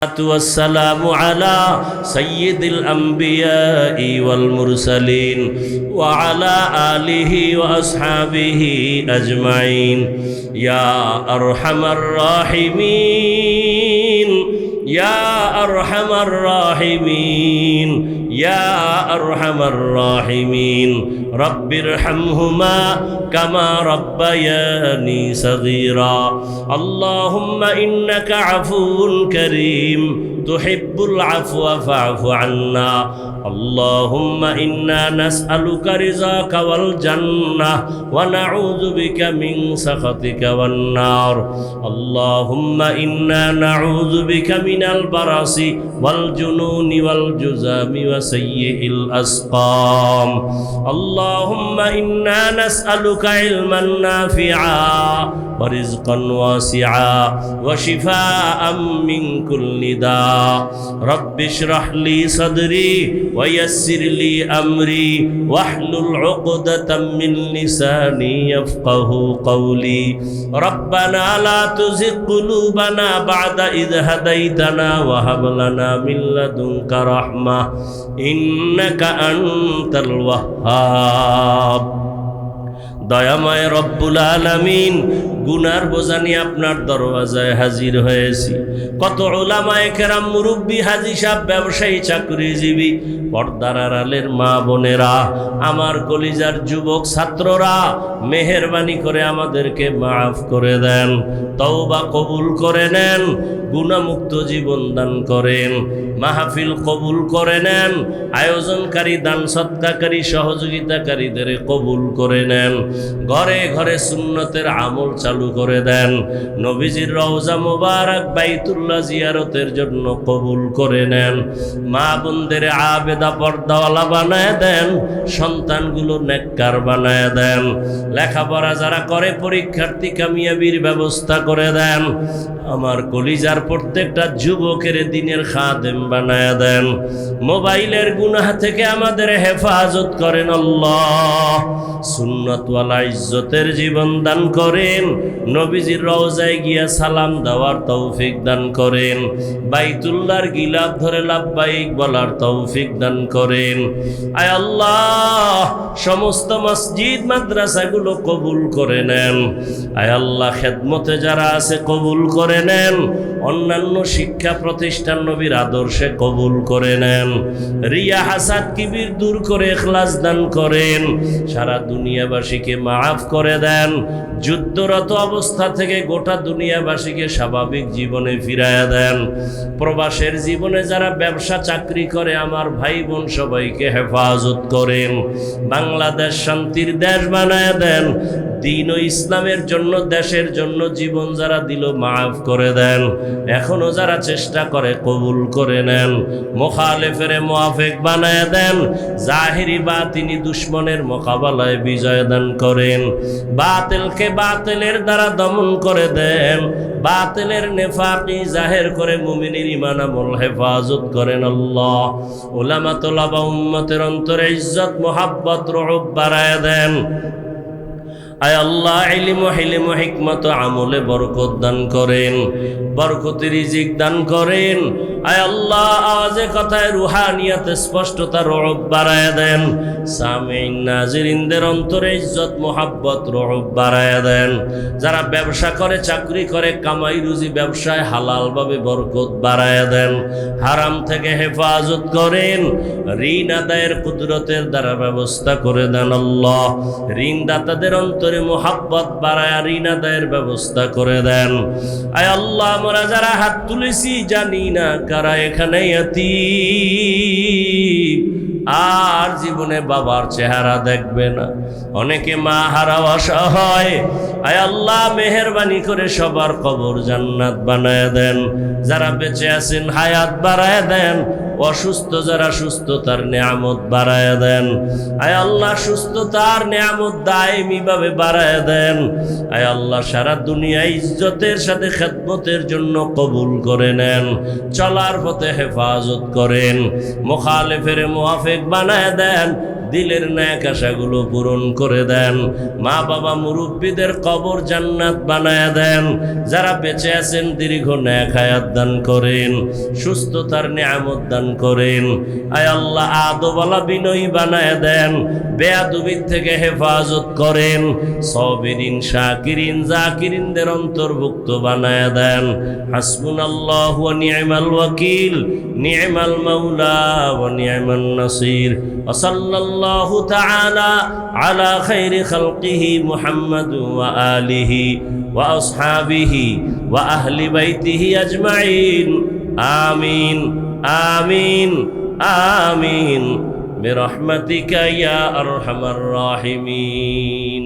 والسلام على سيد الأنبياء والمرسلين وعلى آله وأصحابه أجمعين يا أرحم الراحمين يا أرحم الراحمين يا أرحم الراحمين رب ارحمهما كما ربياني صغيرا اللهم إنك عفو كريم تحب العفو فاعف عنا اللهم إنا نسألك رضاك والجنة ونعوذ بك من سخطك والنار اللهم إنا نعوذ بك من البرص والجنون والجذام وسيء الأسقام اللهم إنا نسألك علما نافعا ورزقا واسعا وشفاء من كل داء رب اشرح لي صدري ويسر لي أمري واحلل عقدة من لساني يفقه قولي ربنا لا تزغ قلوبنا بعد إذ هديتنا وهب لنا من لدنك رحمة إنك أنت الوهاب দয়াময় রব্বুল আলামিন গুনার বোঝা নিয়ে আপনার দরওয়াজায় হাজির হয়েছি। কত উলামায়ে কেরাম, মুরব্বী, হাজী সাহেব, ব্যবসায়ী, চাকরিজীবী, পর্দার আড়ালের মা বোনেরা, আমার কলিজার যুবক ছাত্ররা, মেহেরবানি করে আমাদেরকে মাফ করে দেন, তওবা কবুল করে নেন, গুনাহমুক্ত জীবন দান করেন, মাহফিল কবুল করে নেন, আয়োজনকারী, দান সৎকারী, সহযোগিতাকারীদের কবুল করে নেন, ঘরে ঘরে সুন্নতের আমল চালু করে দেন, নবীজির রওজা মোবারক বাইতুল্লাহ জিয়ারতের জন্য কবুল করে নেন, মা বোনদের আবেদা পর্দাওয়ালা বানায় দেন, সন্তানগুলো নেককার বানায় দেন, লেখাপড়া যারা করে পরীক্ষার্থী কামিয়াবির ব্যবস্থা করে দেন, আমার কলিজার প্রত্যেকটা যুবকের দিনের খাদেম বানায় দেন, মোবাইলের গুনাহ থেকে আমাদের হেফাজত করেন আল্লাহ, সুন্নতওয়ালা ইজ্জতের জীবন দান করেন, নবীজির রওজায় গিয়া সালাম দেওয়ার তৌফিক দান করেন, বাইতুল্লাহর গিলাফ ধরে লাব্বাইক বলার তৌফিক দান করেন। আয় আল্লাহ, সমস্ত মসজিদ মাদ্রাসাগুলো কবুল করে নেন। আয় আল্লাহ, খেদমতে যারা আছে কবুল করে নেন, অন্যান্য শিক্ষা প্রতিষ্ঠান নবীর আদর্শে কবুল করে নেন, রিয়া হাসাদ কিবির দূর করে ইখলাস দান করেন, সারা দুনিয়াবাসীকে মাফ করে দেন, যুদ্ধরত অবস্থা থেকে গোটা দুনিয়াবাসীকে স্বাভাবিক জীবনে ফিরাইয়া দেন, প্রবাসের জীবনে যারা ব্যবসা চাকরি করে আমার ভাই বোন সবাইকে হেফাজত করেন, বাংলাদেশ শান্তির দেশ বানায় দেন, দ্বীন ও ইসলামের জন্য, দেশের জন্য জীবন যারা দিল মাফ করে দেন, এখনো যারা চেষ্টা করে কবুল করে নেন, মুখালেফের মুআফিক বানায় দেন, জাহিরি বাতিনি দুশ্মনের মোকাবেলায় বিজয় দান করেন, বাতিলকে বাতিলের দ্বারা দমন করে দেন, বাতিলের নেফাকি জাহের করে মুমিনের ঈমান আমল হেফাজত করেন আল্লাহ, উলামা তোলাবা উম্মতের অন্তরে ইজ্জত মোহাব্বত রউফ বাড়ায় দেন। আয় আল্লাহ, ইলম ও হিলম ও হিকমত আমলে বরকত দান করেন, বরকতি রিজিক দান করেন। আয় আল্লাহ, আওয়াজে কথায় রুহানিয়াতে স্পষ্টতা রউফ বাড়ায় দেন, সামিঈন নাজিরিনদের অন্তরে ইজ্জত মোহাব্বত রউফ বাড়ায় দেন, যারা ব্যবসা করে, চাকরি করে, কামাই রুজি ব্যবসায় হালালভাবে বরকত বাড়ায় দেন, হারাম থেকে হেফাজত করেন, ঋণ আদায়ের কুদরতের দ্বারা ব্যবস্থা করে দেন আল্লাহ, ঋণদাতাদের অন্তরে মোহাব্বত বাড়ায় ঋণ আদায়ের ব্যবস্থা করে দেন। আয় আল্লাহ, আমরা যারা হাত তুলেছি জানি না কারা এখানে ইয়াতীম, আর জীবনে বাবার চেহারা দেখবে না, অনেকে মা হারা অসহায়। আয় আল্লাহ, মেহেরবানি করে সবার কবর জান্নাত বানায় দেন, যারা বেঁচে আছেন হায়াত বাড়ায় দেন, অসুস্থ যারা সুস্থতার নিয়ামত বাড়ায় দেন। আয় আল্লাহ, সুস্থতার নিয়ামত দায়মি ভাবে বাড়ায় দেন। আয় আল্লাহ, সারা দুনিয়া ইজ্জতের সাথে খেদমতের জন্য কবুল করে নেন, চলার পথে হেফাজত করেন, মুখালেফের মুআফিক নেক বানায় দেন, দিলের নেক আশাগুলো পূরণ করে দেন। মা বাবা মুরব্বীদের কবর জান্নাত বানায় দেন। যারা বেঁচে আছেন দীর্ঘ নেক হায়াত দান করেন, সুস্থতার নিয়ামত দান করেন। আয় আল্লাহ আদবওয়ালা বিনয়ী বানায় দেন, বেয়াদবির থেকে হেফাজত করেন। সাবিরিন শাকিরিন জাকিরিনদের অন্তর্ভুক্ত বানায় দেন। হাসবুনাল্লাহু ওয়া নি'মাল ওয়াকিল, নি'মাল মাওলা ওয়া নি'মান নাসির। ওয়া সাল্লাল্লাহু তাআলা আলা খাইরি খালকিহি মুহাম্মাদ ওয়া আলিহি ওয়া আসহাবিহি ওয়া আহলি বাইতিহি আজমাইন। আমিন আমিন আমিন বিরহমাতিকা ইয়া আরহামার রাহিমিন।